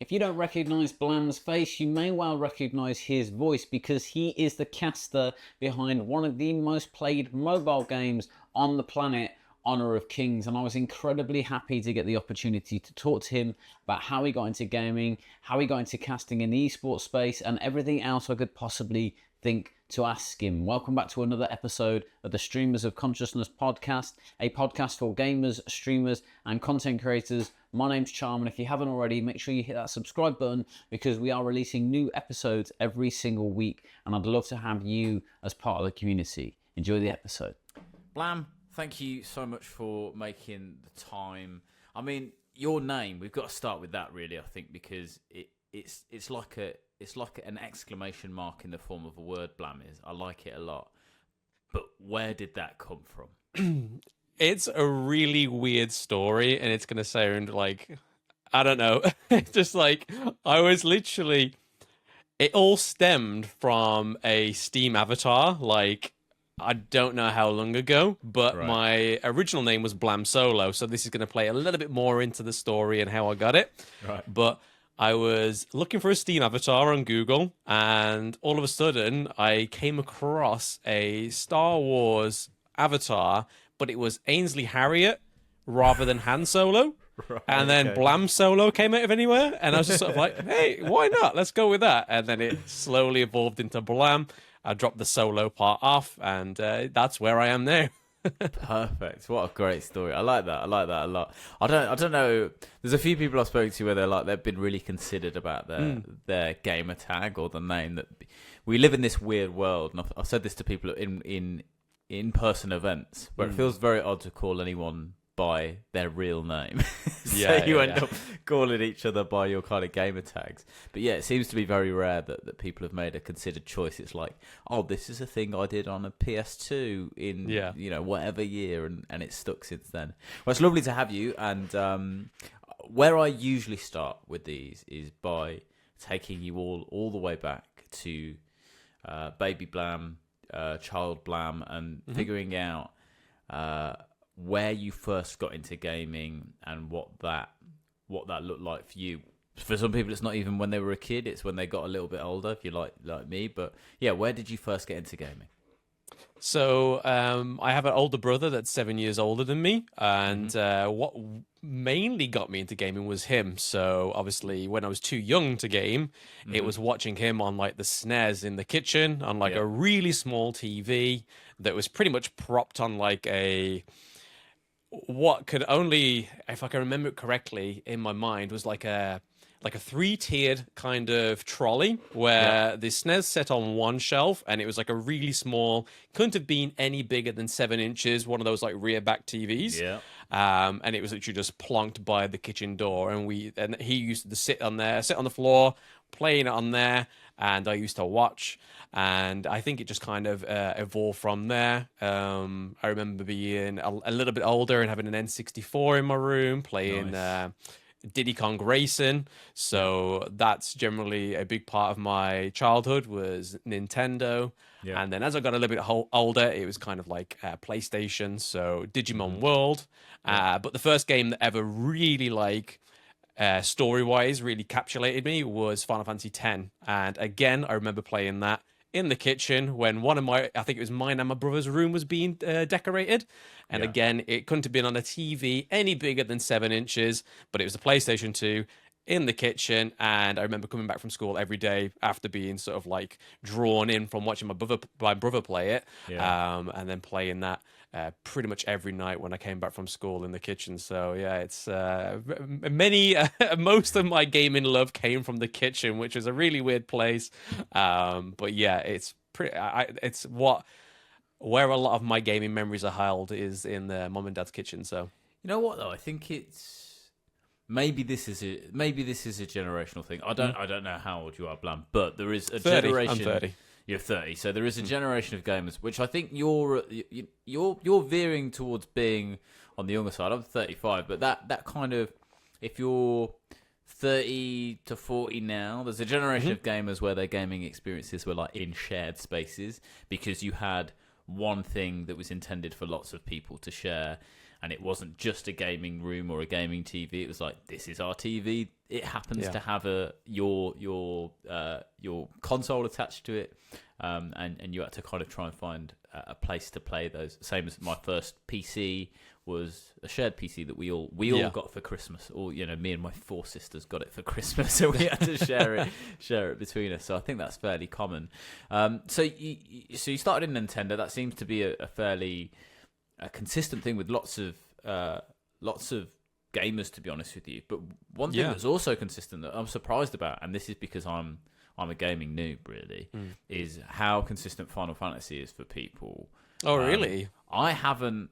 If you don't recognise Blam's face, you may well recognise his voice because he is the caster behind one of the most played mobile games on the planet, Honor of Kings. And I was incredibly happy to get the opportunity to talk to him about how he got into gaming, how he got into casting in the esports space, and everything else I could possibly think to ask him. Welcome back to another episode of the Streamers of Consciousness podcast, a podcast for gamers, streamers, and content creators. My name's Charm, and if you haven't already, make sure you hit that subscribe button because we are releasing new episodes every single week, and I'd love to have you as part of the community. Enjoy the episode. Blam, thank you so much for making the time. I mean, your name, we've got to start with that really, I think, because it's like an exclamation mark in the form of a word, Blam is. I like it a lot. But where did that come from? It's a really weird story, and it's going to sound like, I don't know. It's just like, I was literally, it all stemmed from a Steam avatar, like, I don't know how long ago, but Right. My original name was Blam Solo, so this is going to play a little bit more into the story and how I got it. Right. But I was looking for a Steam avatar on Google, and all of a sudden, I came across a Star Wars avatar, but it was Ainsley Harriott rather than Han Solo. Right, And then okay. Blam Solo came out of anywhere, and I was just sort of like, hey, why not? Let's go with that. And then it slowly evolved into Blam. I dropped the Solo part off, and that's where I am now. Perfect. What a great story. I like that. I like that a lot. I don't know. There's a few people I've spoken to where they've been really considered about their gamer tag or the name. That we live in this weird world, and I've said this to people in-person events where it feels very odd to call anyone by their real name. So you end up calling each other by your kind of gamer tags. But yeah, it seems to be very rare that people have made a considered choice. It's like, oh, this is a thing I did on a PS2 in whatever year, and it's stuck since then. Well, it's lovely to have you. And where I usually start with these is by taking you all the way back to baby Blam, child Blam, and figuring out where you first got into gaming and what that looked like for you. For some people, it's not even when they were a kid; it's when they got a little bit older. If you like me, but yeah, where did you first get into gaming? So I have an older brother that's 7 years older than me, and what mainly got me into gaming was him. So obviously, when I was too young to game, it was watching him on like the SNES in the kitchen on like a really small TV that was pretty much propped on like what could only, if I can remember it correctly in my mind, was like a three-tiered kind of trolley where the SNES sat on one shelf, and it was like a really small, couldn't have been any bigger than 7 inches, one of those like rear back TVs. Yeah. And it was literally just plonked by the kitchen door, and he used to sit on the floor, playing it on there, and I used to watch. And I think it just kind of evolved from there. I remember being a little bit older and having an N64 in my room, playing Diddy Kong Racing. So that's generally a big part of my childhood was Nintendo. Yeah. And then as I got a little bit older, it was kind of like PlayStation, so Digimon World. But the first game that ever really story-wise really capsulated me was Final Fantasy X. And again, I remember playing that in the kitchen when I think it was mine and my brother's room was being decorated. And again, it couldn't have been on a TV any bigger than 7 inches, but it was a PlayStation 2 in the kitchen. And I remember coming back from school every day after being sort of like drawn in from watching my brother play it, and then playing that pretty much every night when I came back from school in the kitchen. So yeah, it's most of my gaming love came from the kitchen, which is a really weird place. But yeah, it's where a lot of my gaming memories are held is in the mom and dad's kitchen. So You know what though? I think it's maybe this is a generational thing. I don't know how old you are, Blam, but there is a 30. generation. I'm 30. You're 30, so there is a generation of gamers, which I think you're veering towards being on the younger side. I'm 35, but that kind of, if you're 30 to 40 now, there's a generation of gamers where their gaming experiences were like in shared spaces because you had one thing that was intended for lots of people to share, and it wasn't just a gaming room or a gaming TV. It was like, this is our TV. It happens to have your console attached to it, and you had to kind of try and find a place to play those. Same as my first PC was a shared PC that we all got for Christmas. Or me and my 4 sisters got it for Christmas, so we had to share it between us. So I think that's fairly common. So you started in Nintendo. That seems to be a fairly consistent thing with lots of gamers, to be honest with you. But one thing that's also consistent that I'm surprised about, and this is because I'm a gaming noob, really, is how consistent Final Fantasy is for people. Oh, really? I haven't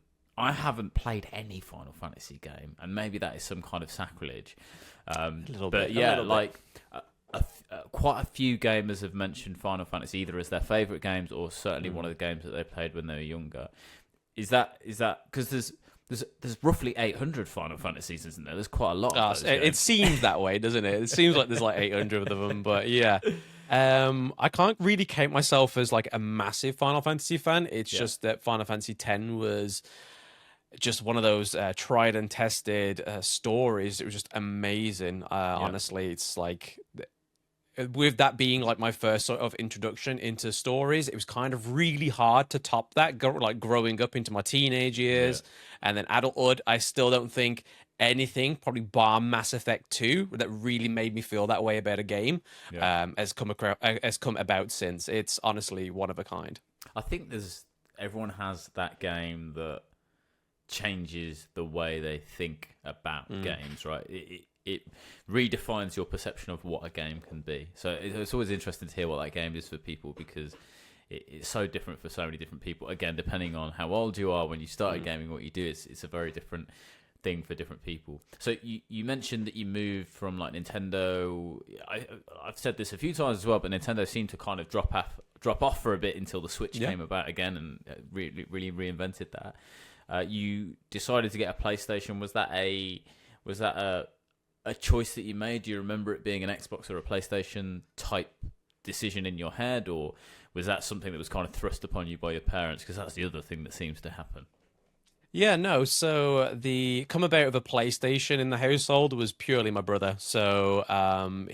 played any Final Fantasy game, and maybe that is some kind of sacrilege. Quite a few gamers have mentioned Final Fantasy either as their favourite games or certainly one of the games that they played when they were younger. Is that because there's roughly 800 Final Fantasies, isn't there? There's quite a lot of those it seems that way, doesn't it? It seems like there's like 800 of them, but yeah. I can't really count myself as like a massive Final Fantasy fan. It's just that Final Fantasy X was just one of those tried and tested stories. It was just amazing. Honestly, it's like, with that being like my first sort of introduction into stories, it was kind of really hard to top that. Like growing up into my teenage years and then adulthood, I still don't think anything, probably bar Mass Effect 2, that really made me feel that way about a game has come about since. It's honestly one of a kind. I think everyone has that game that changes the way they think about games, right? It redefines your perception of what a game can be. So it's always interesting to hear what that game is for people, because it's so different for so many different people. Again, depending on how old you are when you started gaming, what you do, it's a very different thing for different people. So you mentioned that you moved from like Nintendo. I've said this a few times as well, but Nintendo seemed to kind of drop off for a bit until the Switch came about again and really reinvented that. You decided to get a PlayStation. Was that a choice that you made? Do you remember it being an Xbox or a PlayStation type decision in your head, or was that something that was kind of thrust upon you by your parents? Because that's the other thing that seems to happen. Yeah, no. So the come about of a PlayStation in the household was purely my brother. So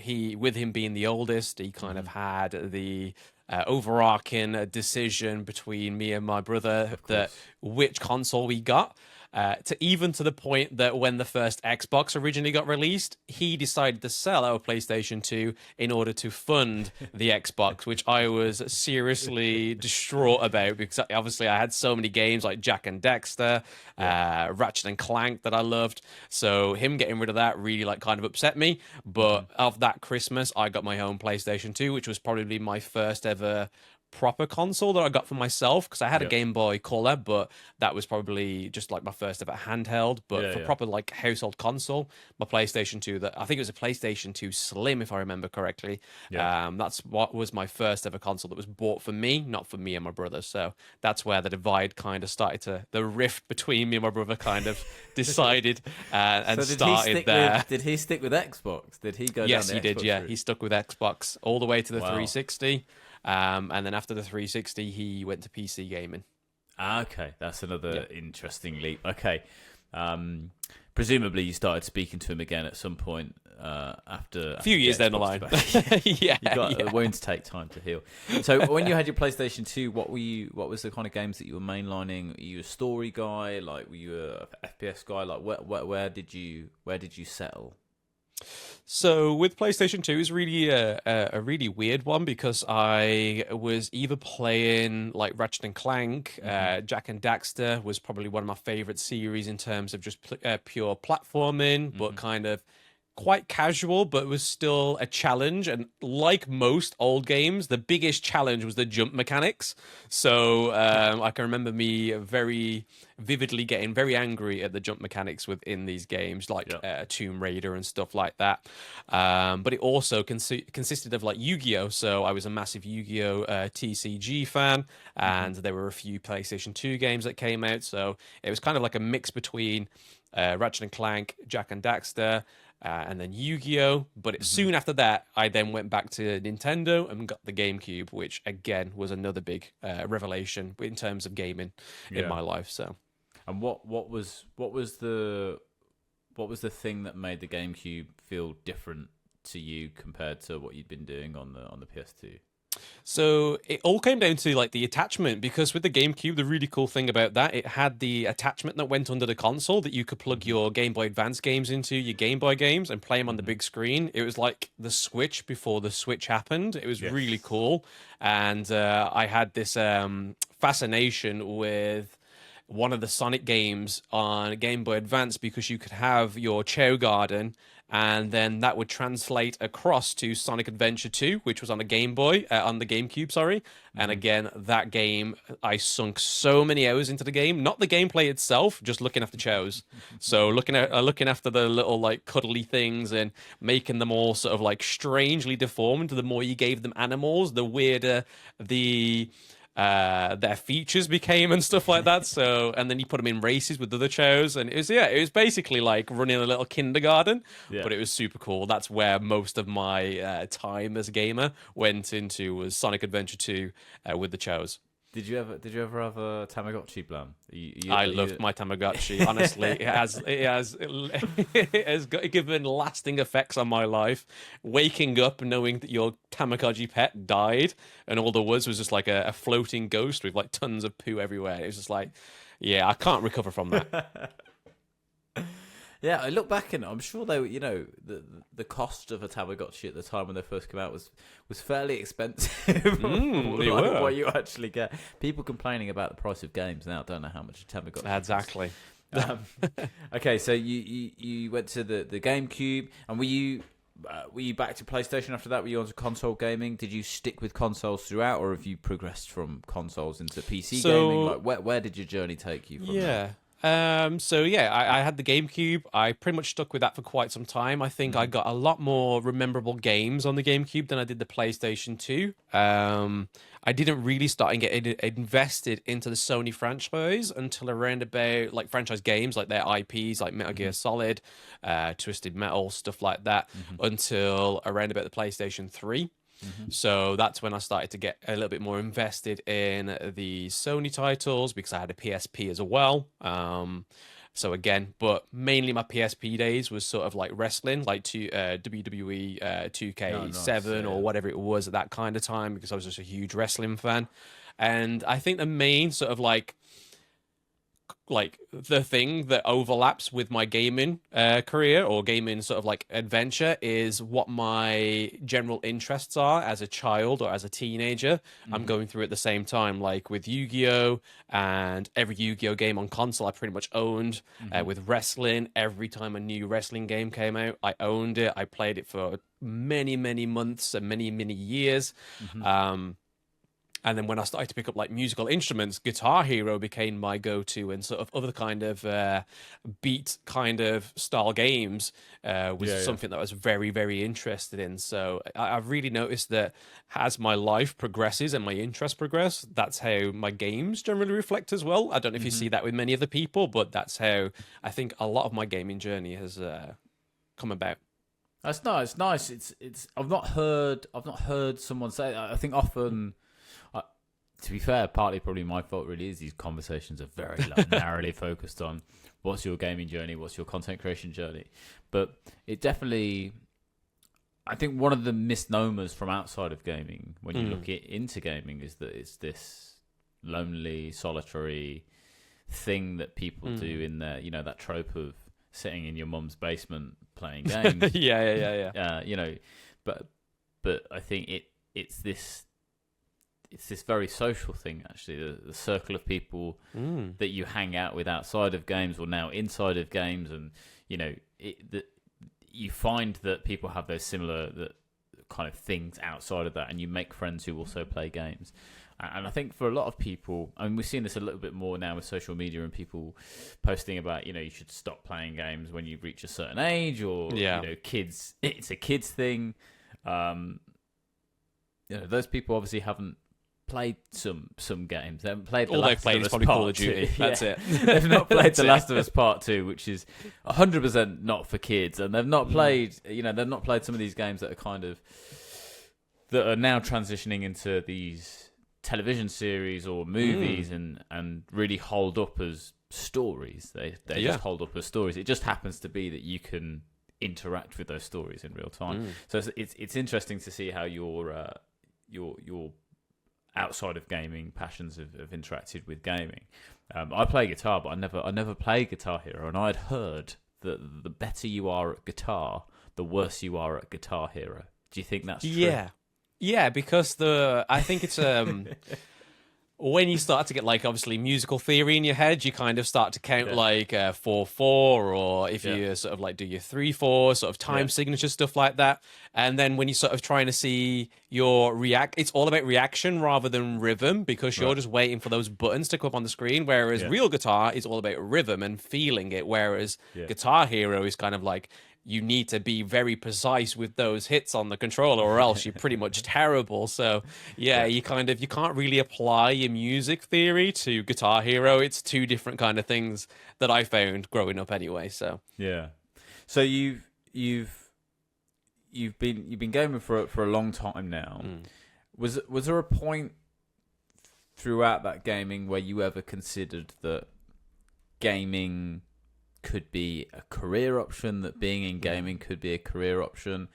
with him being the oldest, he kind of had the overarching decision between me and my brother that which console we got. To the point that when the first Xbox originally got released, he decided to sell our PlayStation 2 in order to fund the Xbox, which I was seriously distraught about, because obviously I had so many games like Jak and Daxter, Ratchet and Clank that I loved. So him getting rid of that really like kind of upset me. But of that Christmas, I got my own PlayStation 2, which was probably my first ever proper console that I got for myself, because I had a Game Boy Color, but that was probably just like my first ever handheld. But for proper like household console, my PlayStation 2, that I think it was a PlayStation 2 Slim, if I remember correctly. That's what was my first ever console that was bought for me, not for me and my brother. So that's where the divide kind of started the rift between me and my brother kind of decided and so started there. Did he stick with Xbox? Did he go Yes, down the he did. Xbox Yeah, route? he stuck with Xbox all the way to the 360. And then after the 360, he went to PC gaming. Okay, that's another interesting leap. Okay, presumably you started speaking to him again at some point after a few years down the line. The wounds take time to heal. So when you had your PlayStation 2, what was the kind of games that you were mainlining? Were you a story guy? Like, were you a FPS guy? Like, where did you settle? So with PlayStation 2, it's really a really weird one, because I was either playing like Ratchet and Clank, Jak and Daxter was probably one of my favorite series in terms of just pure platforming, but kind of quite casual, but it was still a challenge. And like most old games, the biggest challenge was the jump mechanics. So I can remember me very vividly getting very angry at the jump mechanics within these games, like Tomb Raider and stuff like that. But it also consisted of like Yu-Gi-Oh! So I was a massive Yu-Gi-Oh! TCG fan, and there were a few PlayStation 2 games that came out. So it was kind of like a mix between Ratchet and Clank, Jak and Daxter, and then Yu-Gi-Oh! But soon after that, I then went back to Nintendo and got the GameCube, which again was another big revelation in terms of gaming in my life. So And what was the thing that made the GameCube feel different to you compared to what you'd been doing on the PS2? So it all came down to like the attachment, because with the GameCube, the really cool thing about that, it had the attachment that went under the console that you could plug your Game Boy Advance games into, your Game Boy games, and play them on the big screen. It was like the Switch before the Switch happened. It was really cool, and I had this fascination with one of the Sonic games on Game Boy Advance, because you could have your Chow Garden, and then that would translate across to Sonic Adventure 2, which was on a Game Boy, on the GameCube, sorry. And again, that game, I sunk so many hours into the game. Not the gameplay itself, just looking after Chows. So looking after the little like cuddly things and making them all sort of like strangely deformed. The more you gave them animals, the weirder their features became and stuff like that. So, and then you put them in races with other chows, and it was basically like running a little kindergarten, but it was super cool. That's where most of my time as a gamer went into, was Sonic Adventure 2 with the chows. Did you ever have a Tamagotchi, Blam? I loved my Tamagotchi. Honestly, it has given lasting effects on my life. Waking up knowing that your Tamagotchi pet died, and all there was just like a floating ghost with like tons of poo everywhere. It was just like, yeah, I can't recover from that. Yeah, I look back and I'm sure they were, the cost of a Tamagotchi at the time when they first came out was fairly expensive. What you actually get. People complaining about the price of games now don't know how much a Tamagotchi Exactly. Okay, so you went to the GameCube, and were you back to PlayStation after that? Were you on to console gaming? Did you stick with consoles throughout, or have you progressed from consoles into PC gaming? Like, where did your journey take you from there? I had the GameCube. I pretty much stuck with that for quite some time. I think I got a lot more memorable games on the GameCube than I did the PlayStation 2. I didn't really start and get invested into the Sony franchise until around about like franchise games, like their IPs, like Metal Gear Solid, Twisted Metal, stuff like that, until around about the PlayStation 3. So that's when I started to get a little bit more invested in the Sony titles, because I had a PSP as well. So again, but mainly my PSP days was sort of like wrestling, like WWE 2K7 or whatever it was at that kind of time, because I was just a huge wrestling fan. And I think the main sort of like the thing that overlaps with my gaming career or gaming sort of like adventure is what my general interests are as a child or as a teenager. I'm going through at the same time, like with Yu-Gi-Oh! And every Yu-Gi-Oh! Game on console I pretty much owned. With wrestling, every time a new wrestling game came out, I owned it. I played it for many, many months and many, many years. And then when I started to pick up like musical instruments, Guitar Hero became my go-to, and sort of other kind of beat kind of style games was something that I was very, very interested in. So I've really noticed that as my life progresses and my interests progress, that's how my games generally reflect as well. I don't know if you see that with many other people, but that's how I think a lot of my gaming journey has come about. That's nice. Nice. It's. I've not heard someone say that. I think often. To be fair, partly probably my fault really is these conversations are very narrowly focused on what's your gaming journey, what's your content creation journey. But it definitely, I think one of the misnomers from outside of gaming when you look into gaming is that it's this lonely, solitary thing that people do in their, that trope of sitting in your mum's basement playing games. Yeah. But I think it's this very social thing, actually, the circle of people that you hang out with outside of games or now inside of games. And, you find that people have those similar kind of things outside of that, and you make friends who also play games. And I think for a lot of people, I mean, we've seen this a little bit more now with social media and people posting about, you should stop playing games when you reach a certain age, or, kids, it's a kids thing. Those people obviously haven't played some games. They haven't played all they've played is probably Call of Duty. That's it. They've not played The Last of Us Part 2, which is 100% not for kids, and they've not played they've not played some of these games that are now transitioning into these television series or movies and really hold up as stories. They just hold up as stories. It just happens to be that you can interact with those stories in real time. So it's interesting to see how your outside of gaming passions have interacted with gaming. I play guitar, but I never played Guitar Hero, and I'd heard that the better you are at guitar, the worse you are at Guitar Hero. Do you think that's true? Yeah, because I think it's when you start to get like obviously musical theory in your head, you kind of start to count like 4/4, or if you sort of like do your 3/4 sort of time signature stuff like that. And then when you're sort of trying to see your it's all about reaction rather than rhythm, because you're just waiting for those buttons to come up on the screen. Whereas real guitar is all about rhythm and feeling it. Whereas Guitar Hero is kind of like, you need to be very precise with those hits on the controller, or else you're pretty much terrible. So you can't really apply your music theory to Guitar Hero. It's two different kind of things that I found growing up anyway. So so you've been gaming for a long time now. Was there a point throughout that gaming where you ever considered that gaming could be a career option, that being in gaming could be a career option?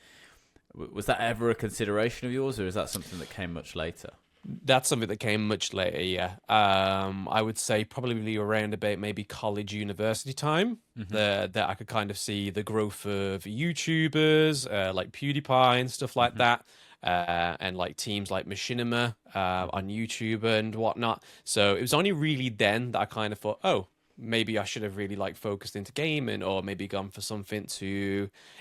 Was that ever a consideration of yours, or is that something that came much later? That's something that came much later, yeah. I would say probably around about maybe college, university time, that I could kind of see the growth of YouTubers, like PewDiePie and stuff like that, and like teams like Machinima on YouTube and whatnot. So it was only really then that I kind of thought, oh, maybe I should have really like focused into gaming, or maybe gone for something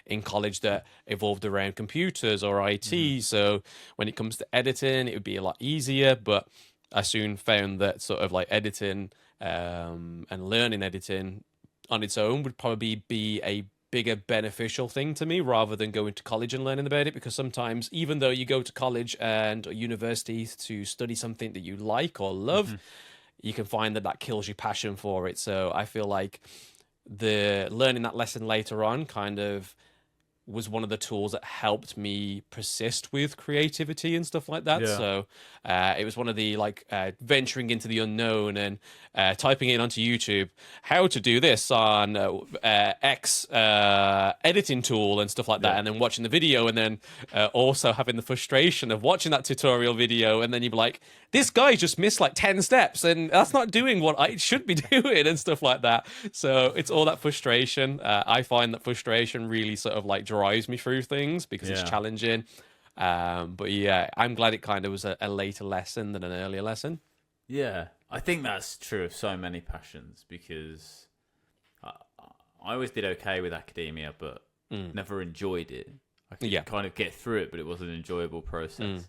in college that evolved around computers or IT. So when it comes to editing, it would be a lot easier. But I soon found that sort of like editing and learning editing on its own would probably be a bigger beneficial thing to me, rather than going to college and learning about it. Because sometimes, even though you go to college and universities to study something that you like or love, you can find that kills your passion for it. So I feel like the learning that lesson later on kind of was one of the tools that helped me persist with creativity and stuff like that. So it was one of the like venturing into the unknown and typing in onto YouTube how to do this on X editing tool and stuff like that, and then watching the video, and then also having the frustration of watching that tutorial video, and then you'd be like, this guy just missed like 10 steps and that's not doing what I should be doing and stuff like that. So it's all that frustration. I find that frustration really sort of like drives me through things because it's challenging. But yeah, I'm glad it kind of was a later lesson than an earlier lesson. Yeah, I think that's true of so many passions, because I always did okay with academia, but never enjoyed it. I could kind of get through it, but it was an enjoyable process.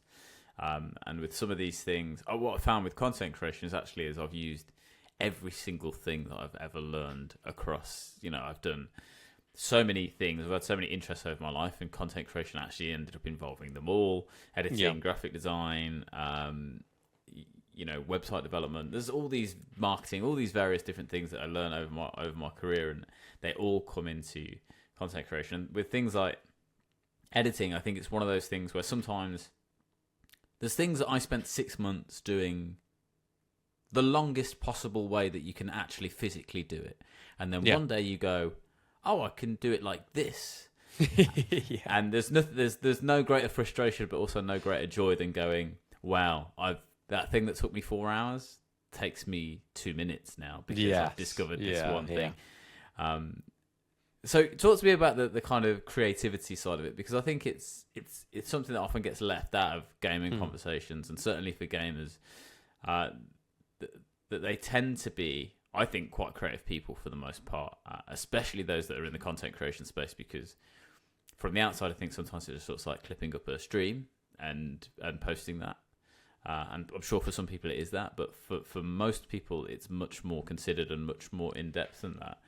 And with some of these things, what I found with content creation is I've used every single thing that I've ever learned across, I've done so many things. I've had so many interests over my life, and content creation actually ended up involving them all: editing, graphic design, website development. There's all these marketing, all these various different things that I learned over my career, and they all come into content creation. With things like editing, I think it's one of those things where sometimes there's things that I spent 6 months doing the longest possible way that you can actually physically do it, and then one day you go, oh, I can do it like this. And there's no greater frustration, but also no greater joy than going, wow, that thing that took me 4 hours takes me 2 minutes now, because I've discovered this one thing. So talk to me about the kind of creativity side of it, because I think it's something that often gets left out of gaming conversations, and certainly for gamers, that they tend to be, I think, quite creative people for the most part, especially those that are in the content creation space, because from the outside, I think sometimes it just looks like clipping up a stream and posting that. And I'm sure for some people it is that, but for most people, it's much more considered and much more in-depth than that.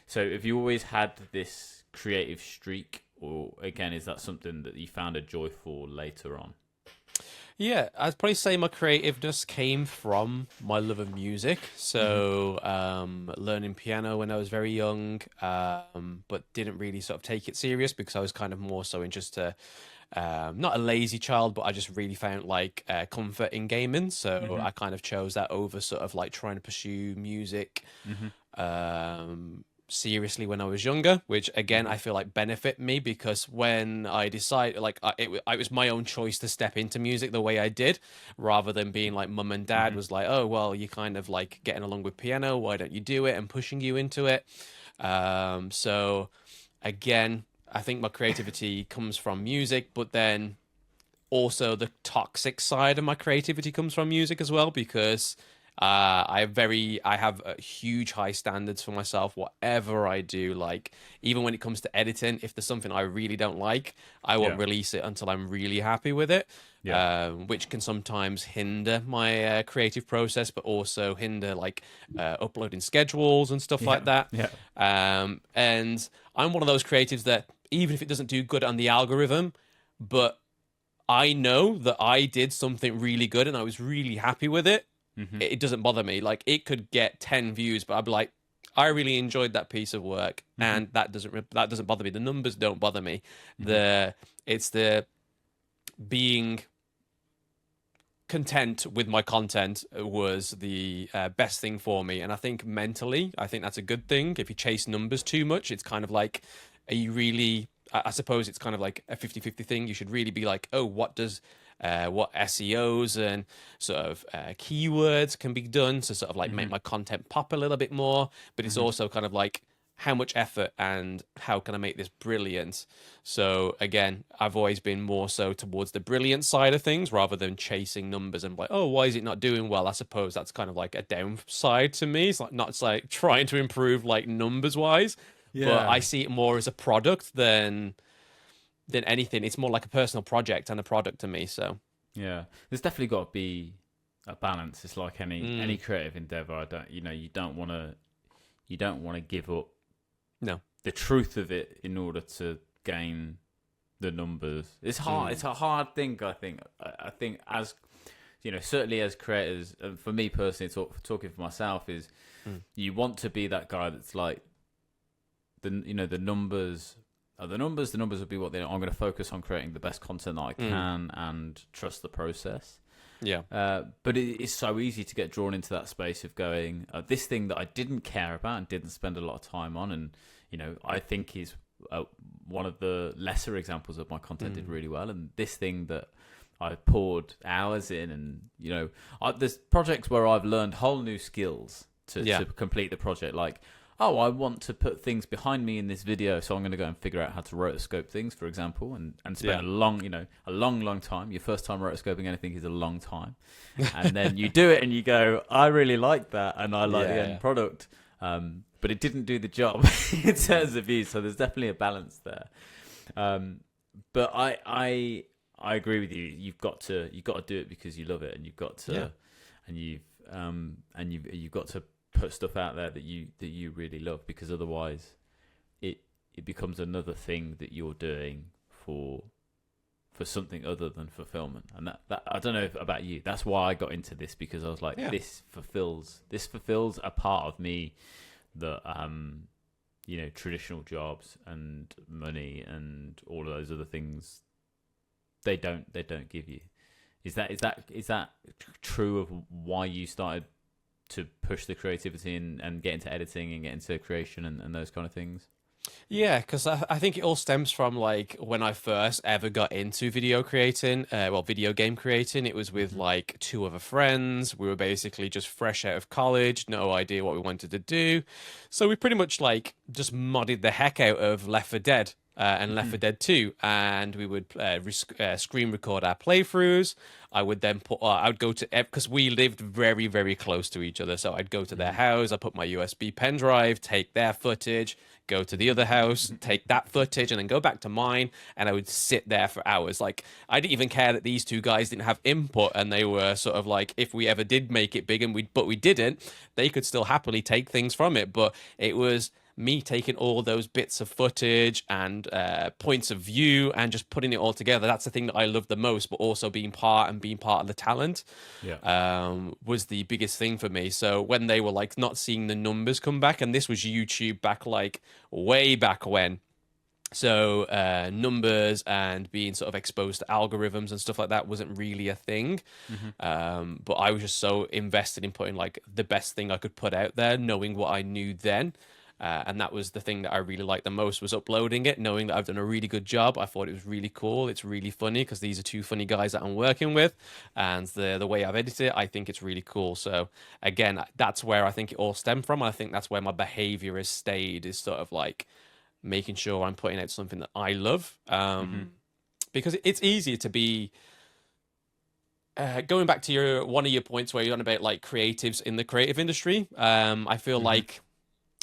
So have you always had this creative streak, or again, is that something that you found a joy for later on? Yeah, I'd probably say my creativeness came from my love of music. So learning piano when I was very young, but didn't really sort of take it serious, because I was kind of more so interested to not a lazy child, but I just really found like comfort in gaming. So I kind of chose that over sort of like trying to pursue music seriously when I was younger, which again I feel like benefit me, because when I decided, like it was my own choice to step into music the way I did, rather than being like mum and dad was like, oh well, you kind of like getting along with piano, why don't you do it, and pushing you into it. So again, I think my creativity comes from music, but then also the toxic side of my creativity comes from music as well, because I have huge high standards for myself. Whatever I do, like even when it comes to editing, if there's something I really don't like, I won't release it until I'm really happy with it. Which can sometimes hinder my creative process, but also hinder like uploading schedules and stuff like that. And I'm one of those creatives that even if it doesn't do good on the algorithm, but I know that I did something really good and I was really happy with it. It doesn't bother me. Like it could get 10 views, but I'd be like, I really enjoyed that piece of work, and that doesn't bother me. The numbers don't bother me. It's the being content with my content was the best thing for me. And I think mentally, I think that's a good thing. If you chase numbers too much, it's kind of like, are you really, I suppose it's kind of like a 50-50 thing. You should really be like, oh, what SEOs and sort of keywords can be done to sort of like make my content pop a little bit more. But it's also kind of like, how much effort and how can I make this brilliant? So again, I've always been more so towards the brilliant side of things rather than chasing numbers and like, oh, why is it not doing well? I suppose that's kind of like a downside to me. It's like trying to improve like numbers wise, but I see it more as a product than anything. It's more like a personal project and a product to me. So there's definitely got to be a balance. It's like any creative endeavor. You don't want to give up the truth of it in order to gain the numbers. It's hard. It's a hard thing. I think as certainly as creators, and for me personally, talking for myself, is you want to be that guy that's like the numbers. The numbers will be what they are. I'm going to focus on creating the best content that I can and trust the process. But it's so easy to get drawn into that space of going, this thing that I didn't care about and didn't spend a lot of time on, and I think is one of the lesser examples of my content did really well, and this thing that I poured hours in, and there's projects where I've learned whole new skills to complete the project, like, oh, I want to put things behind me in this video, so I'm going to go and figure out how to rotoscope things, for example, and spend a long time. Your first time rotoscoping anything is a long time. And then you do it and you go, I really like that, and I like the end product. But it didn't do the job in terms of views, so there's definitely a balance there. But I agree with you. You've got to do it because you love it, and you've got to and you've got to put stuff out there that you really love, because otherwise it becomes another thing that you're doing for something other than fulfillment. And that I don't know about you, that's why I got into this, because I was like, this fulfills a part of me that traditional jobs and money and all of those other things they don't give you. Is that true of why you started to push the creativity and get into editing and get into creation and those kind of things? Yeah, because I think it all stems from like when I first ever got into video game creating. It was with like two other friends. We were basically just fresh out of college, no idea what we wanted to do. So we pretty much like just modded the heck out of Left 4 Dead. And Left 4 Dead 2, and we would screen record our playthroughs. I would then I would go to, because we lived very, very close to each other, so I'd go to their house, I put my USB pen drive, take their footage, go to the other house, take that footage, and then go back to mine, and I would sit there for hours. Like, I didn't even care that these two guys didn't have input, and they were sort of like, if we ever did make it big, but we didn't, they could still happily take things from it. But it was me taking all those bits of footage and points of view and just putting it all together. That's the thing that I love the most, but also being part of the talent was the biggest thing for me. So when they were like not seeing the numbers come back, and this was YouTube back like way back when, So numbers and being sort of exposed to algorithms and stuff like that wasn't really a thing. But I was just so invested in putting like the best thing I could put out there, knowing what I knew then. And that was the thing that I really liked the most, was uploading it, knowing that I've done a really good job. I thought it was really cool. It's really funny because these are two funny guys that I'm working with, and the way I've edited it, I think it's really cool. So again, that's where I think it all stemmed from. I think that's where my behavior has stayed, is sort of like making sure I'm putting out something that I love. Because it's easier to be going back to one of your points where you're on about like creatives in the creative industry. I feel like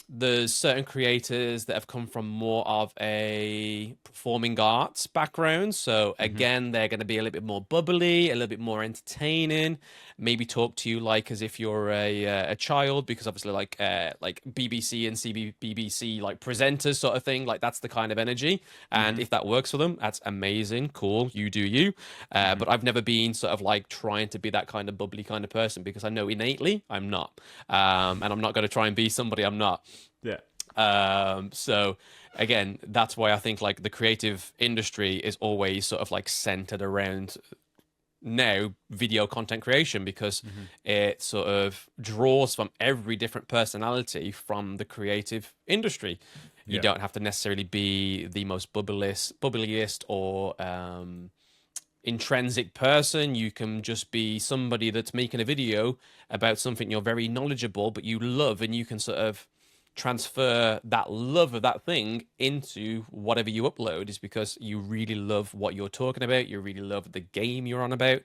there's certain creators that have come from more of a performing arts background. So again, they're going to be a little bit more bubbly, a little bit more entertaining, maybe talk to you like as if you're a child, because obviously like BBC and BBC like presenters sort of thing, like that's the kind of energy. And if that works for them, that's amazing, cool, you do you. But I've never been sort of like trying to be that kind of bubbly kind of person, because I know innately I'm not. And I'm not going to try and be somebody I'm not. Yeah. So again, that's why I think like the creative industry is always sort of like centered around now video content creation, because it sort of draws from every different personality from the creative industry. You don't have to necessarily be the most bubbliest or intrinsic person. You can just be somebody that's making a video about something you're very knowledgeable but you love, and you can sort of transfer that love of that thing into whatever you upload, is because you really love what you're talking about, you really love the game you're on about.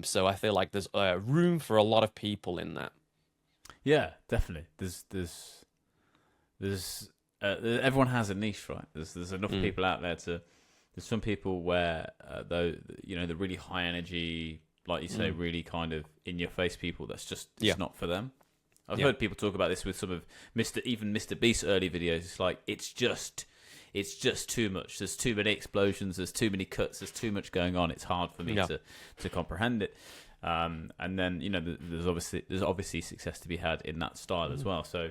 So I feel like there's room for a lot of people in that. Yeah, definitely. There's everyone has a niche, right? There's enough people out there to. There's some people where though, you know, the really high energy, like you say, really kind of in your face people, that's just it's not for them. I've heard people talk about this with some of Mr. Beast's early videos. It's like it's just too much. There's too many explosions. There's too many cuts. There's too much going on. It's hard for me to comprehend it. And then, you know, there's obviously success to be had in that style as well. So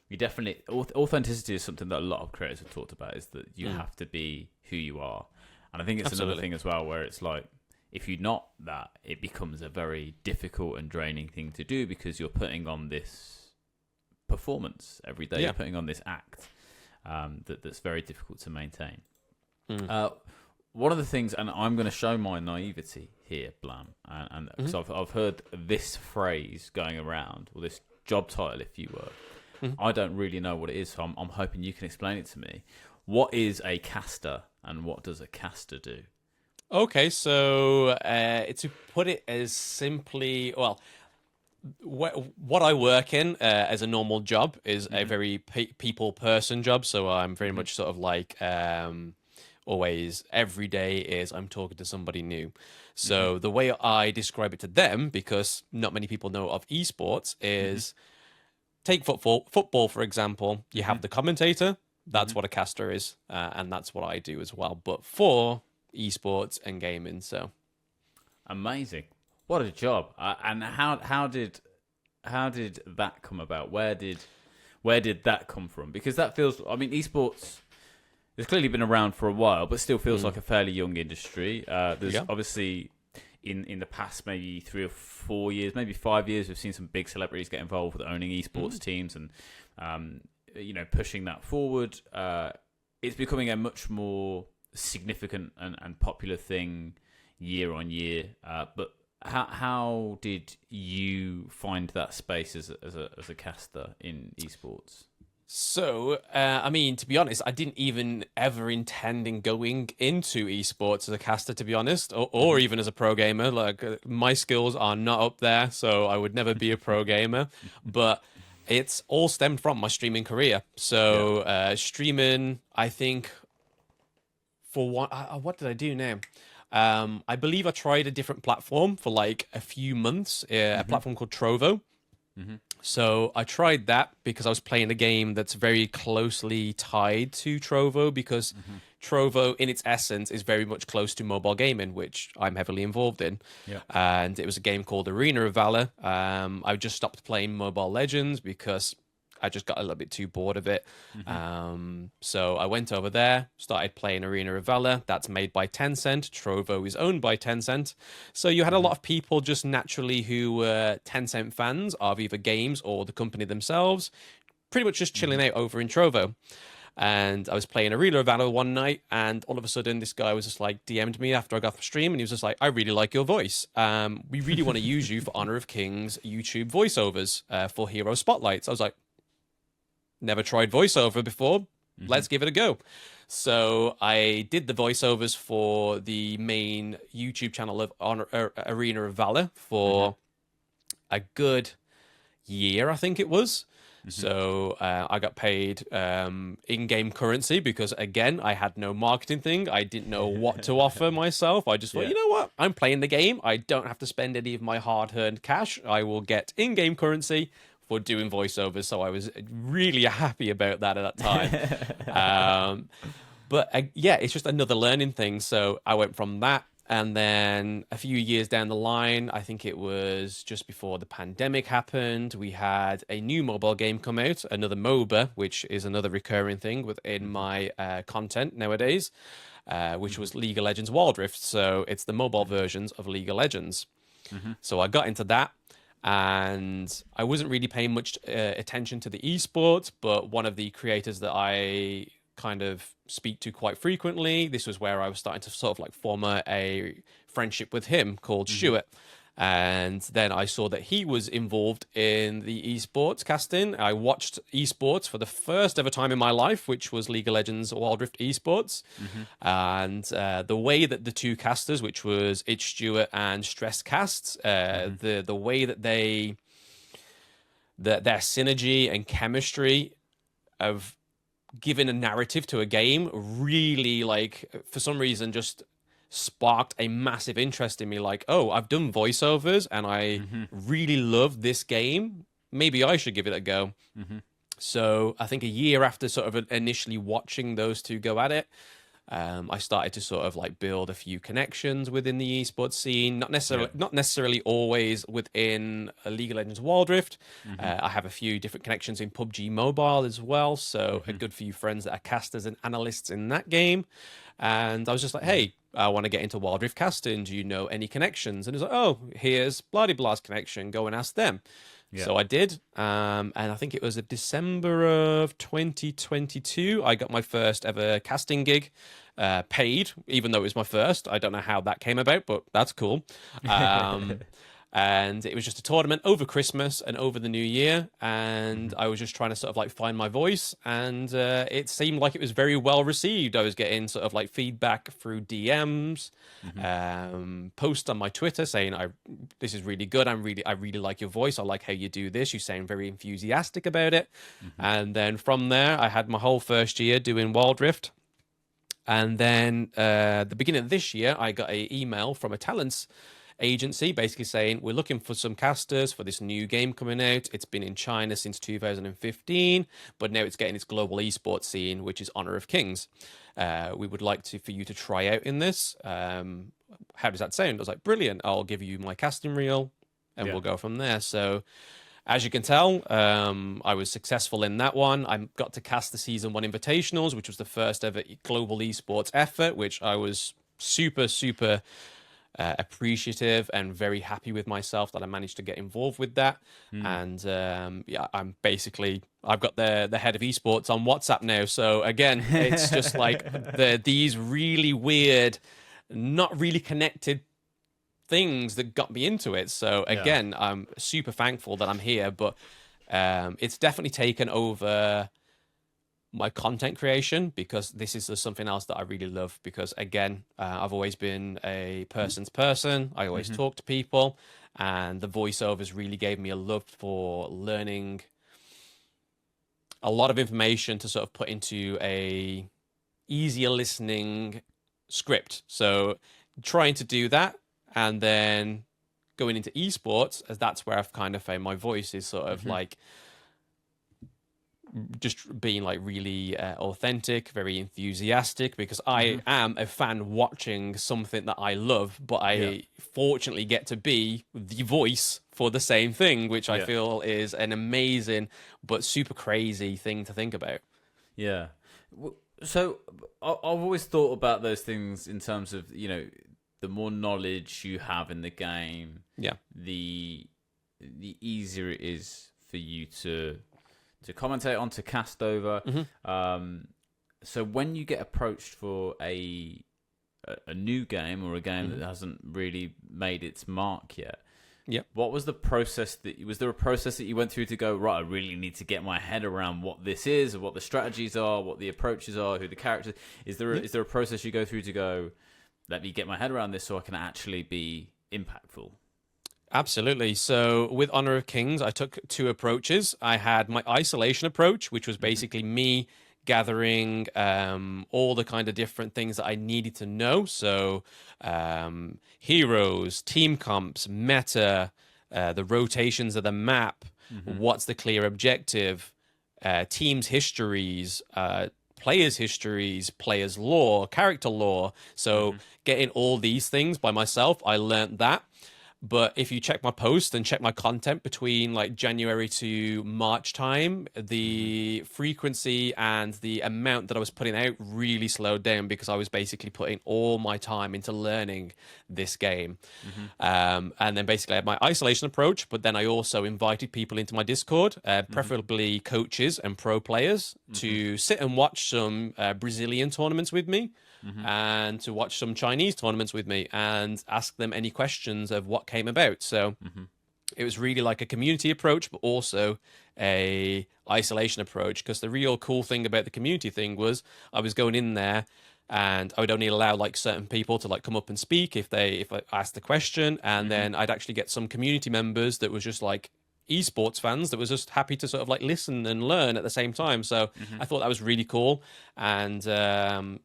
you definitely, authenticity is something that a lot of creators have talked about, is that you have to be who you are. And I think it's another thing as well, where it's like, if you're not that, it becomes a very difficult and draining thing to do, because you're putting on this performance every day. You're putting on this act that's very difficult to maintain. One of the things, and I'm going to show my naivety here, Blam, and because I've heard this phrase going around, or this job title, if you were. I don't really know what it is, so I'm hoping you can explain it to me. What is a caster, and what does a caster do? Okay, so to put it as simply, well, what I work in as a normal job is a very people person job. So I'm very much sort of like always every day is I'm talking to somebody new. So the way I describe it to them, because not many people know of esports, is take football for example. You have the commentator. That's what a caster is, and that's what I do as well. But for esports and gaming, so amazing! What a job! And how did that come about? Where did that come from? Because that feels, I mean, esports has clearly been around for a while, but still feels like a fairly young industry. There's obviously in the past maybe 3 or 4 years, maybe 5 years, we've seen some big celebrities get involved with owning esports teams and you know, pushing that forward. It's becoming a much more significant and popular thing year on year. But how did you find that space as a caster in esports? So, I mean, to be honest, I didn't even ever intend in going into esports as a caster, to be honest, or even as a pro gamer. Like, my skills are not up there, so I would never be a pro gamer. But it's all stemmed from my streaming career. So, streaming, I think, for what did I do now? I believe I tried a different platform for like a few months, a platform called Trovo. So I tried that because I was playing a game that's very closely tied to Trovo, because Trovo in its essence is very much close to mobile gaming, which I'm heavily involved in. And it was a game called Arena of Valor. I just stopped playing Mobile Legends because I just got a little bit too bored of it. So I went over there, started playing Arena of Valor. That's made by Tencent. Trovo is owned by Tencent. So you had a lot of people just naturally who were Tencent fans of either games or the company themselves, pretty much just chilling out over in Trovo. And I was playing Arena of Valor one night, and all of a sudden, this guy was just like DM'd me after I got off stream, and he was just like, "I really like your voice. We really want to use you for Honor of Kings YouTube voiceovers for Hero Spotlights." I was like, "Never tried voiceover before. Let's give it a go." So I did the voiceovers for the main YouTube channel of Arena of Valor for a good year, I think it was. So I got paid in-game currency because, again, I had no marketing thing. I didn't know what to offer myself. I just thought, you know what? I'm playing the game. I don't have to spend any of my hard-earned cash. I will get in-game currency for doing voiceovers. So I was really happy about that at that time. But yeah, it's just another learning thing. So I went from that. And then a few years down the line, I think it was just before the pandemic happened, we had a new mobile game come out, another MOBA, which is another recurring thing within my content nowadays, which was League of Legends Wild Rift. So it's the mobile versions of League of Legends. So I got into that, and I wasn't really paying much attention to the esports, but one of the creators that I kind of speak to quite frequently, this was where I was starting to sort of like form a friendship with him, called Stuart. And then I saw that he was involved in the esports casting. I watched esports for the first ever time in my life, which was League of Legends Wild Rift esports. And the way that the two casters, which was It's Stuart and Stress Casts, the way that their synergy and chemistry of giving a narrative to a game really, like, for some reason just sparked a massive interest in me. Like, oh, I've done voiceovers and I really love this game. Maybe I should give it a go. So I think a year after sort of initially watching those two go at it, I started to sort of like build a few connections within the esports scene, not necessarily always within a League of Legends Wild Rift. I have a few different connections in PUBG Mobile as well, so a good few friends that are casters and analysts in that game. And I was just like, hey, I want to get into Wild Rift casting. Do you know any connections? And it was like, oh, here's Bloody Blah's connection. Go and ask them. So I did, and I think it was December of 2022. I got my first ever casting gig, paid, even though it was my first. I don't know how that came about, but that's cool. And it was just a tournament over Christmas and over the New Year, and I was just trying to sort of like find my voice, and it seemed like it was very well received. I was getting sort of like feedback through DMs, posts on my Twitter saying, this is really good. I really like your voice. I like how you do this. You sound very enthusiastic about it. And then from there, I had my whole first year doing Wild Rift. And then the beginning of this year, I got an email from a talents agency basically saying, we're looking for some casters for this new game coming out. It's been in China since 2015, but now it's getting its global esports scene, which is Honor of Kings. We would like for you to try out in this. How does that sound? I was like, brilliant. I'll give you my casting reel and we'll go from there. So as you can tell, I was successful in that one. I got to cast the Season 1 Invitationals, which was the first ever global esports effort, which I was super appreciative and very happy with myself that I managed to get involved with that. And I've got the head of esports on WhatsApp now. So again, it's just like these really weird, not really connected things that got me into it. So again, I'm super thankful that I'm here, but it's definitely taken over my content creation, because this is just something else that I really love. Because again, I've always been a person's person. I always talk to people, and the voiceovers really gave me a love for learning a lot of information to sort of put into a easier listening script. So trying to do that, and then going into esports, as that's where I've kind of found my voice is sort of like just being like really authentic, very enthusiastic, because I am a fan watching something that I love, but I fortunately get to be the voice for the same thing, which I feel is an amazing but super crazy thing to think about. Yeah. So I've always thought about those things in terms of, the more knowledge you have in the game, the easier it is for you to commentate on, to cast over. So when you get approached for a new game, or a game that hasn't really made its mark yet, what was the process was there a process that you went through to go, right, I really need to get my head around what this is, or what the strategies are, what the approaches are, who the characters? Is there a process you go through to go, let me get my head around this so I can actually be impactful? Absolutely. So with Honor of Kings, I took two approaches. I had my isolation approach, which was basically me gathering all the kind of different things that I needed to know. So heroes, team comps, meta, the rotations of the map, what's the clear objective, teams' histories, players' histories, players' lore, character lore. So getting all these things by myself, I learned that. But if you check my post and check my content between like January to March time, the frequency and the amount that I was putting out really slowed down, because I was basically putting all my time into learning this game. And then basically I had my isolation approach, but then I also invited people into my Discord, preferably coaches and pro players, to sit and watch some Brazilian tournaments with me. And to watch some Chinese tournaments with me and ask them any questions of what came about. So it was really like a community approach, but also a isolation approach, because the real cool thing about the community thing was I was going in there and I would only allow like certain people to like come up and speak if I asked the question, and then I'd actually get some community members that was just like esports fans that was just happy to sort of like listen and learn at the same time. So I thought that was really cool, and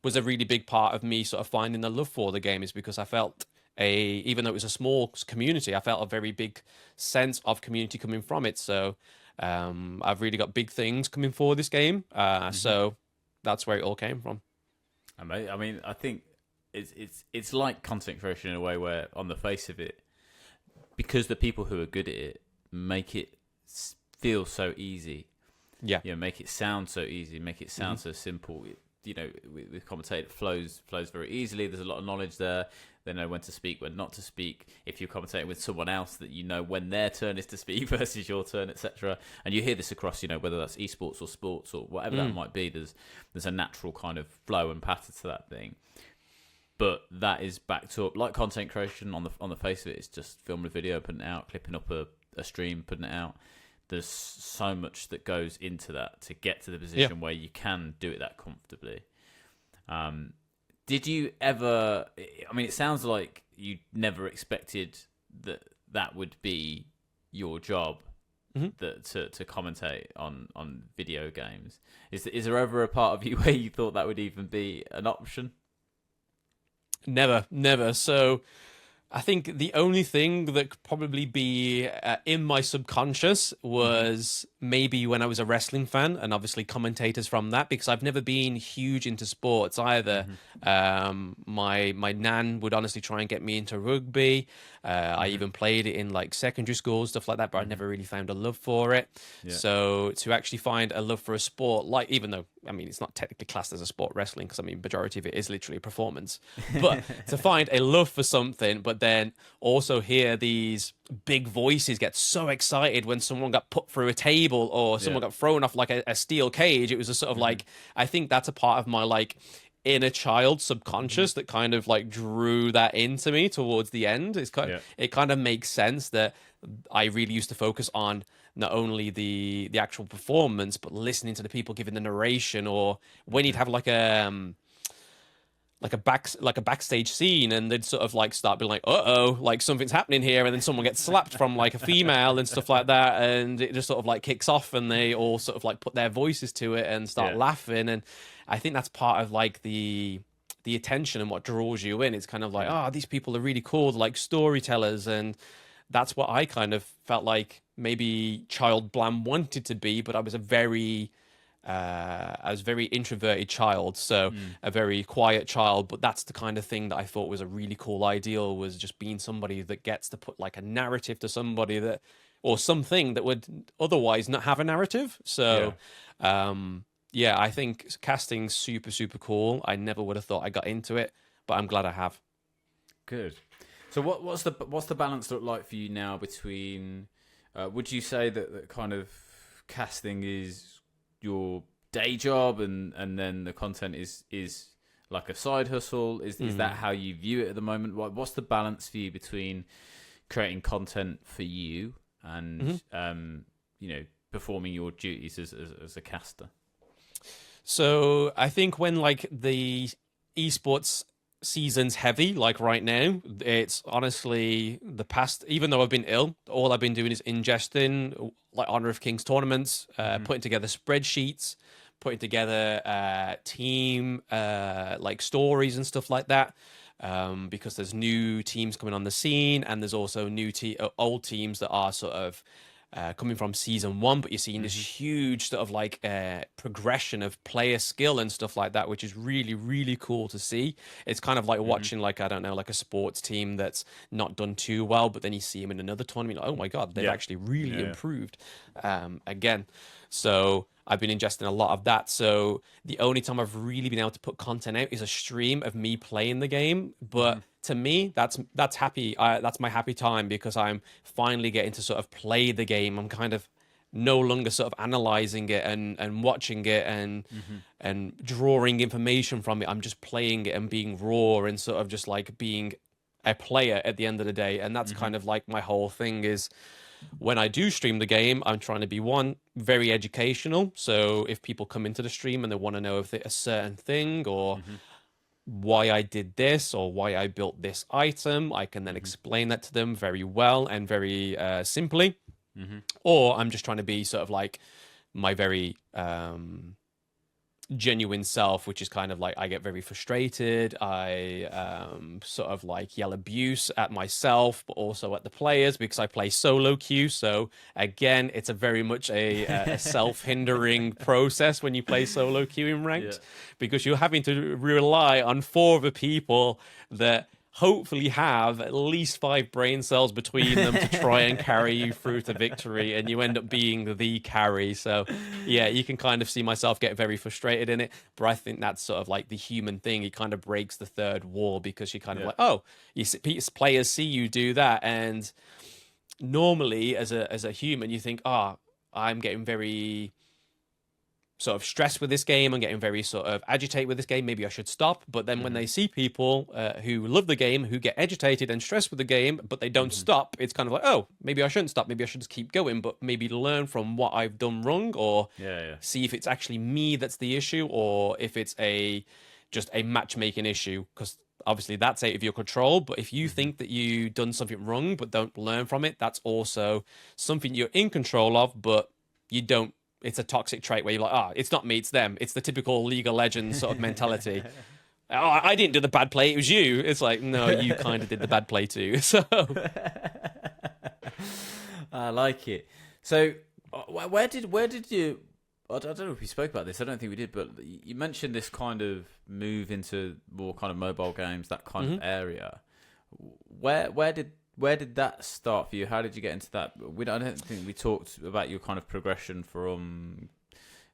was a really big part of me sort of finding the love for the game, is because I felt even though it was a small community, I felt a very big sense of community coming from it. So I've really got big things coming for this game. So that's where it all came from. I mean, I think it's like content creation in a way where, on the face of it, because the people who are good at it make it feel so easy. Make it sound so easy, make it sound so simple. With commentator, it flows very easily. There's a lot of knowledge there. They know when to speak, when not to speak. If you're commentating with someone else, that you know when their turn is to speak versus your turn, etc. And you hear this across, whether that's esports or sports or whatever that might be. There's a natural kind of flow and pattern to that thing. But that is backed up, like content creation on the face of it. It's just filming a video, putting it out, clipping up a stream, putting it out. There's so much that goes into that to get to the position where you can do it that comfortably. Did you ever? I mean, it sounds like you never expected that would be your job, to commentate on video games. Is there ever a part of you where you thought that would even be an option? Never. So I think the only thing that could probably be in my subconscious was maybe when I was a wrestling fan, and obviously commentators from that, because I've never been huge into sports either. My nan would honestly try and get me into rugby. I even played it in like secondary school, stuff like that, but I never really found a love for it. So to actually find a love for a sport, like, even though, I mean, it's not technically classed as a sport, wrestling, because I mean, majority of it is literally a performance, but to find a love for something, but then also hear these big voices get so excited when someone got put through a table or someone got thrown off like a steel cage. It was a sort of like, I think that's a part of my like inner child subconscious that kind of like drew that into me towards the end. It kind of makes sense that I really used to focus on not only the actual performance, but listening to the people giving the narration, or when you'd have like a backstage scene, and they'd sort of like start being like, like something's happening here, and then someone gets slapped from like a female and stuff like that, and it just sort of like kicks off, and they all sort of like put their voices to it and start laughing. And I think that's part of like the attention and what draws you in. It's kind of like, these people are really cool, like storytellers, and that's what I kind of felt like maybe Child Blam wanted to be, but I was a very I was a very introverted child, so a very quiet child. But that's the kind of thing that I thought was a really cool ideal, was just being somebody that gets to put like a narrative to somebody that, or something that would otherwise not have a narrative. So, yeah, I think casting's super, super cool. I never would have thought I got into it, but I'm glad I have. Good. So what's the balance look like for you now between? Would you say that kind of casting is your day job, and then the content is like a side hustle? Is that how you view it at the moment? What's the balance for you between creating content for you and performing your duties as a caster? So I think when like the esports season's heavy, like right now, it's honestly the past, even though I've been ill, all I've been doing is ingesting like Honor of Kings tournaments, putting together spreadsheets, putting together team like stories and stuff like that. Because there's new teams coming on the scene, and there's also new old teams that are sort of coming from season one, but you're seeing this huge sort of like progression of player skill and stuff like that, which is really, really cool to see. It's kind of like watching like, I don't know, like a sports team that's not done too well, but then you see them in another tournament, like, oh my God, they've actually really improved again. So I've been ingesting a lot of that. So the only time I've really been able to put content out is a stream of me playing the game. But to me, that's happy. That's my happy time, because I'm finally getting to sort of play the game. I'm kind of no longer sort of analyzing it and watching it and drawing information from it. I'm just playing it and being raw and sort of just like being a player at the end of the day. And that's kind of like my whole thing is, when I do stream the game, I'm trying to be very educational. So if people come into the stream and they want to know if a certain thing or why I did this or why I built this item, I can then explain that to them very well and very simply. Or I'm just trying to be sort of like my very genuine self, which is kind of like I get very frustrated. I sort of like yell abuse at myself, but also at the players, because I play solo queue. So again, it's a very much a self-hindering process when you play solo queue in ranked, because you're having to rely on 4 other people that hopefully have at least 5 brain cells between them to try and carry you through to victory, and you end up being the carry. So yeah, you can kind of see myself get very frustrated in it, but I think that's sort of like the human thing. It kind of breaks the third wall, because you're kind of like, oh, you see, players see you do that, and normally as a human you think, I'm getting very sort of stressed with this game, I'm getting very sort of agitated with this game, maybe I should stop. But then when they see people who love the game, who get agitated and stressed with the game, but they don't stop, it's kind of like, oh, maybe I shouldn't stop, maybe I should just keep going, but maybe learn from what I've done wrong, or see if it's actually me that's the issue, or if it's just a matchmaking issue, because obviously that's out of your control. But if you think that you've done something wrong but don't learn from it, that's also something you're in control of, but you don't. It's a toxic trait where you're like, it's not me, it's them. It's the typical League of Legends sort of mentality. I didn't do the bad play, it was you. It's like, no, you kind of did the bad play too. So I like it. So where did you? I don't know if we spoke about this. I don't think we did, but you mentioned this kind of move into more kind of mobile games, that kind of area. Where did that start for you? How did you get into that? I don't think we talked about your kind of progression from.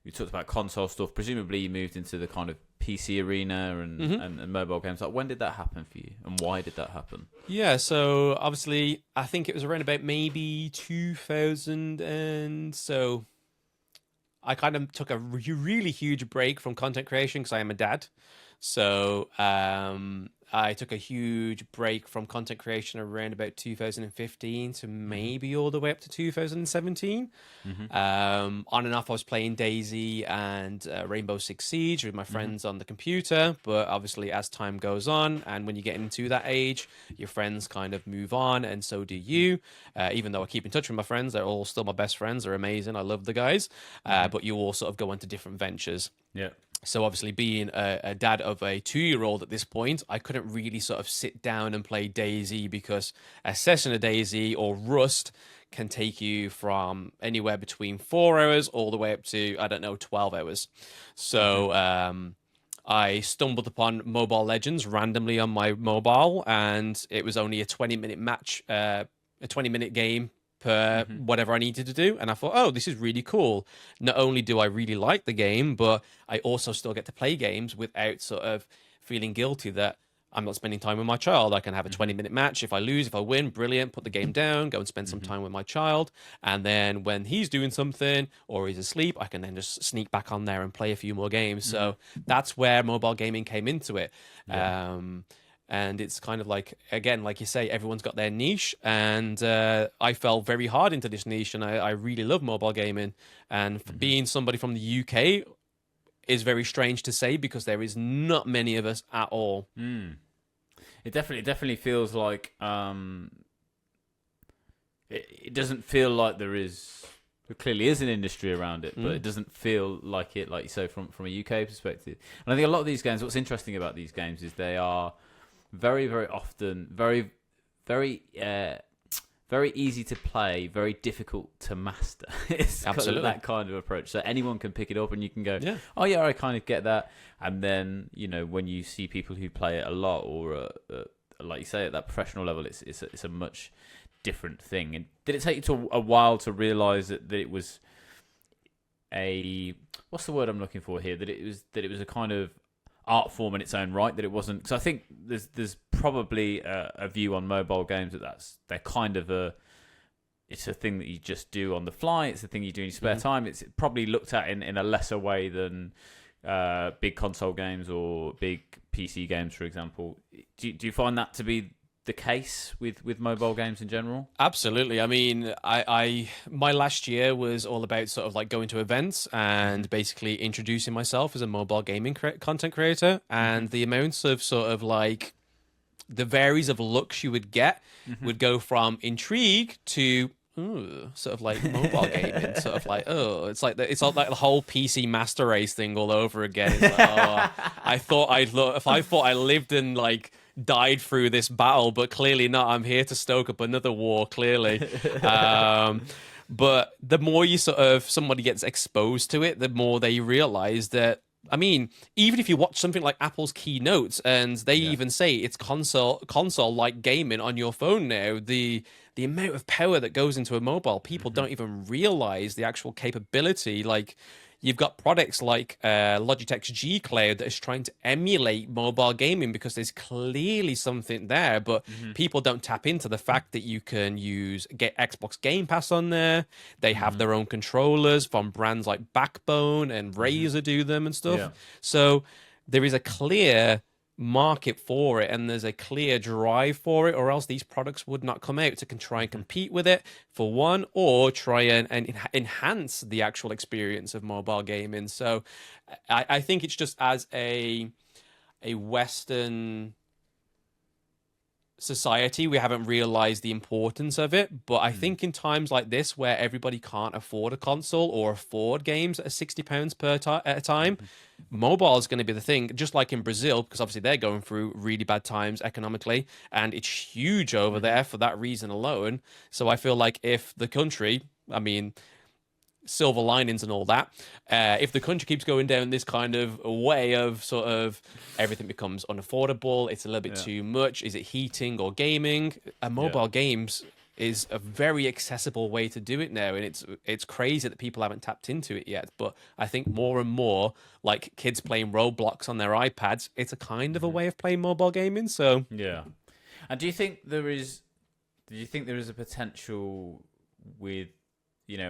We talked about console stuff. Presumably, you moved into the kind of PC arena and mobile games. Like, when did that happen for you, and why did that happen? Yeah, so obviously, I think it was around about maybe 2000, and so I kind of took a really huge break from content creation because I am a dad. So I took a huge break from content creation around about 2015 to maybe all the way up to 2017. On and off, I was playing Daisy and Rainbow Six Siege with my friends on the computer. But obviously, as time goes on, and when you get into that age, your friends kind of move on, and so do you. Even though I keep in touch with my friends, they're all still my best friends. They're amazing. I love the guys. But you all sort of go into different ventures. Yeah. So obviously, being a dad of a 2-year-old at this point, I couldn't really sort of sit down and play DayZ, because a session of DayZ or Rust can take you from anywhere between 4 hours all the way up to, I don't know, 12 hours. So I stumbled upon Mobile Legends randomly on my mobile, and it was only a 20-minute match, a 20-minute game per whatever I needed to do. And I thought, oh, this is really cool. Not only do I really like the game, but I also still get to play games without sort of feeling guilty that I'm not spending time with my child. I can have a 20-minute match. If I lose, if I win, brilliant. Put the game down, go and spend some time with my child. And then when he's doing something or he's asleep, I can then just sneak back on there and play a few more games. So that's where mobile gaming came into it. And it's kind of like, again, like you say, everyone's got their niche. And I fell very hard into this niche, and I really love mobile gaming. And being somebody from the UK is very strange to say, because there is not many of us at all. It definitely feels like it doesn't feel like there clearly is an industry around it, but it doesn't feel like it, like you say, from a UK perspective. And I think a lot of these games, what's interesting about these games is they are very, very often very, very, very easy to play, very difficult to master. It's Absolutely that kind of approach. So anyone can pick it up, and you can go, oh yeah, I kind of get that. And then when you see people who play it a lot, or like you say, at that professional level, it's a much different thing. And did it take you a while to realise that it was what's the word I'm looking for here? That it was a kind of art form in its own right, that it wasn't, because I think there's probably a view on mobile games they're kind of it's a thing that you just do on the fly, it's a thing you do in your spare time. It's probably looked at in a lesser way than big console games or big PC games, for example. Do you find that to be the case with mobile games in general? Absolutely. I mean, I my last year was all about sort of like going to events and basically introducing myself as a mobile gaming content creator, and the amounts of sort of like the varies of looks you would get would go from intrigue to sort of like mobile gaming, sort of like, it's like the whole PC master race thing all over again. It's like, I thought I lived and like died through this battle, but clearly not. I'm here to stoke up another war, clearly. But the more somebody gets exposed to it, the more they realize that, I mean, even if you watch something like Apple's keynotes, and they even say it's console-like gaming on your phone now, the amount of power that goes into a mobile, people don't even realize the actual capability. Like, you've got products like Logitech's G Cloud that is trying to emulate mobile gaming, because there's clearly something there, but people don't tap into the fact that you can get Xbox Game Pass on there. They have their own controllers from brands like Backbone and Razer do them and stuff. Yeah. So there is a clear market for it, and there's a clear drive for it, or else these products would not come out to try and compete with it, for one, or try and enhance the actual experience of mobile gaming. So I think it's just, as a Western society, we haven't realized the importance of it. But I think in times like this, where everybody can't afford a console or afford games at £60 at a time, mobile is going to be the thing. Just like in Brazil, because obviously they're going through really bad times economically, and it's huge over there for that reason alone. So I feel like if the country, I mean, silver linings and all that, if the country keeps going down this kind of way of sort of everything becomes unaffordable, it's a little bit too much, is it heating or gaming, mobile games is a very accessible way to do it now, and it's crazy that people haven't tapped into it yet. But I think more and more, like kids playing Roblox on their iPads, it's a kind of a way of playing mobile gaming. So and do you think there is a potential with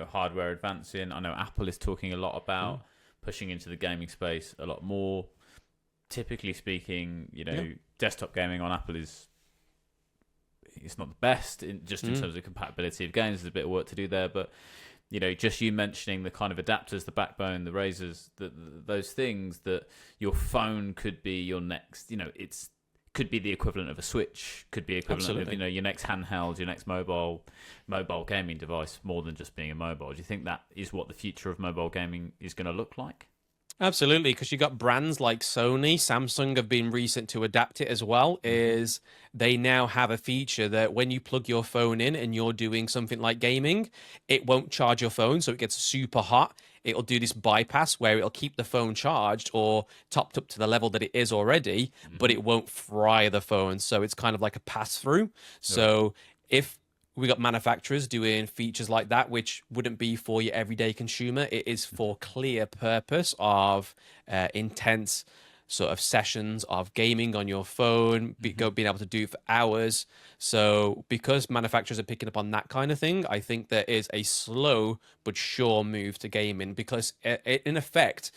hardware advancing? I know Apple is talking a lot about pushing into the gaming space a lot more. Typically speaking, desktop gaming on Apple it's not the best in terms of compatibility of games. There's a bit of work to do there, but just you mentioning the kind of adapters, the Backbone, the Razers, those things, that your phone could be your next, it's could be the equivalent of a Switch, could be equivalent of your next handheld, your next mobile gaming device, more than just being a mobile. Do you think that is what the future of mobile gaming is going to look like? Absolutely, because you got brands like Sony, Samsung have been recent to adapt it as well. Is they now have a feature that when you plug your phone in and you're doing something like gaming, it won't charge your phone, so it gets super hot. It'll do this bypass where it'll keep the phone charged or topped up to the level that it is already, but it won't fry the phone. So it's kind of like a pass through. So if we got manufacturers doing features like that, which wouldn't be for your everyday consumer. It is for clear purpose of intense sort of sessions of gaming on your phone, being able to do it for hours. So because manufacturers are picking up on that kind of thing, I think there is a slow but sure move to gaming because in effect,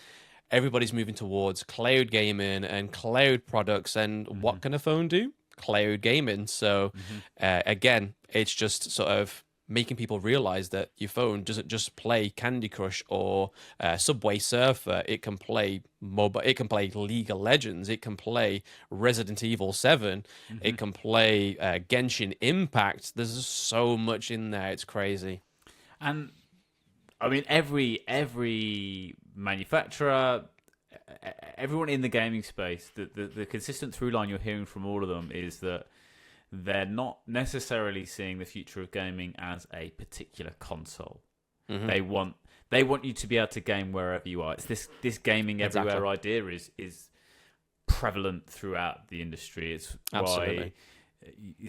everybody's moving towards cloud gaming and cloud products. And what can a phone do? Cloud gaming. So again, it's just sort of making people realize that your phone doesn't just play Candy Crush or Subway Surfer. It can play mobile. It can play League of Legends. It can play Resident Evil 7. It can play Genshin Impact. There's just so much in there. It's crazy. And I mean, every manufacturer, everyone in the gaming space, the consistent through line you're hearing from all of them is that they're not necessarily seeing the future of gaming as a particular console. They want you to be able to game wherever you are. It's this gaming everywhere idea is prevalent throughout the industry. It's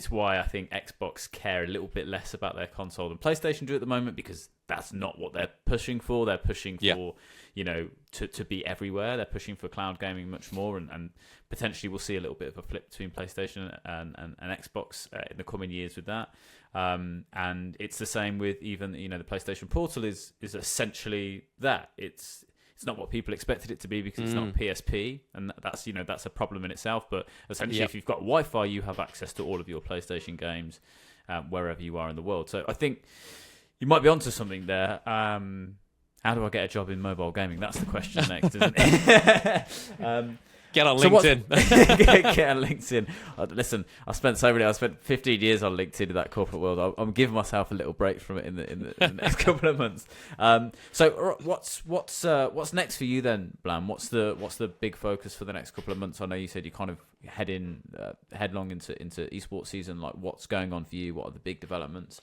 why I think Xbox care a little bit less about their console than PlayStation do at the moment, because that's not what they're pushing for. They're pushing for, to be everywhere. They're pushing for cloud gaming much more, and potentially we'll see a little bit of a flip between PlayStation and Xbox in the coming years with that. And it's the same with even, the PlayStation Portal is essentially that. It's not what people expected it to be because it's not PSP, and that's a problem in itself. But essentially, if you've got Wi-Fi, you have access to all of your PlayStation games wherever you are in the world. So I think you might be onto something there. How do I get a job in mobile gaming? That's the question next, isn't it? Get on LinkedIn. Get on LinkedIn. Listen, I spent 15 years on LinkedIn in that corporate world. I'm giving myself a little break from it in the next couple of months. So what's next for you then, Blam? What's the big focus for the next couple of months? I know you said you kind of headlong into esports season. Like, what's going on for you? What are the big developments?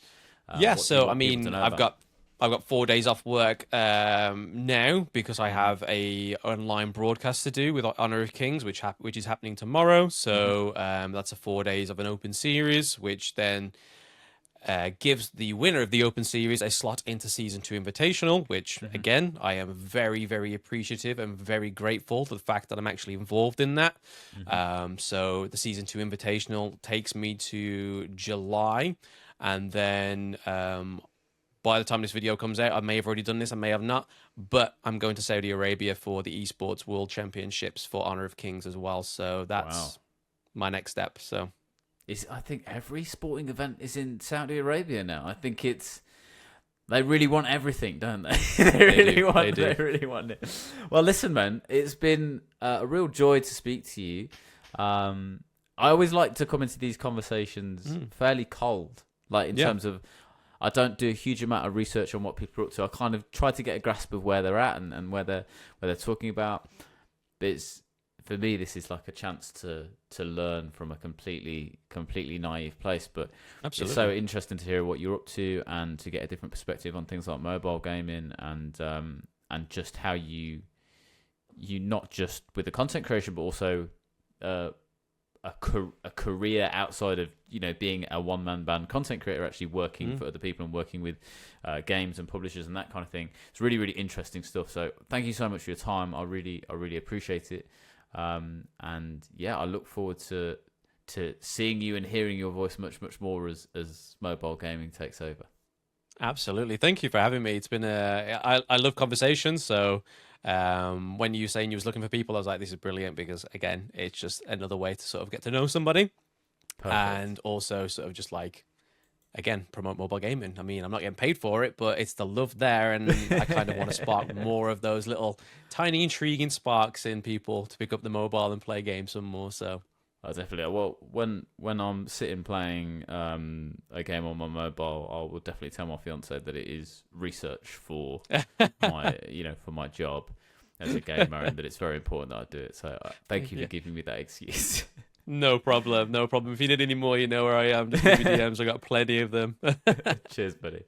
So I mean, I've got 4 days off work now because I have a online broadcast to do with Honor of Kings, which is happening tomorrow. So that's 4 days of an open series, which then gives the winner of the open series a slot into Season 2 Invitational, which, again, I am very, very appreciative and very grateful for the fact that I'm actually involved in that. So the Season 2 Invitational takes me to July, and then by the time this video comes out, I may have already done this, I may have not, but I'm going to Saudi Arabia for the Esports World Championships for Honor of Kings as well. So that's my next step. So I think every sporting event is in Saudi Arabia now. I think they really want everything, don't they? They really want it. Well, listen, man, it's been a real joy to speak to you. I always like to come into these conversations fairly cold, like in terms of, I don't do a huge amount of research on what people are up to. I kind of try to get a grasp of where they're at and where they're talking about. But for me, this is like a chance to learn from a completely naive place. But It's so interesting to hear what you're up to and to get a different perspective on things like mobile gaming and just how you not just with the content creation, but also a career outside of being a one-man band content creator, actually working for other people and working with games and publishers and that kind of thing. It's really, really interesting stuff. So thank you so much for your time. I really appreciate it. And yeah, I look forward to seeing you and hearing your voice much more as mobile gaming takes over. Absolutely. Thank you for having me. It's been I love conversations. So when you were saying you was looking for people, I was like, this is brilliant, because again, it's just another way to sort of get to know somebody. Perfect. And also sort of just like, again, promote mobile gaming. I mean, I'm not getting paid for it, but it's the love there, and I kind of want to spark more of those little tiny intriguing sparks in people to pick up the mobile and play games some more. So definitely. Well, when I'm sitting playing a game on my mobile, I will definitely tell my fiance that it is research for my for my job. as a gamer, and that it's very important that I do it. So thank you for giving me that excuse. No problem, no problem. If you need any more, you know where I am. Just give me DMs. I got plenty of them. Cheers, buddy.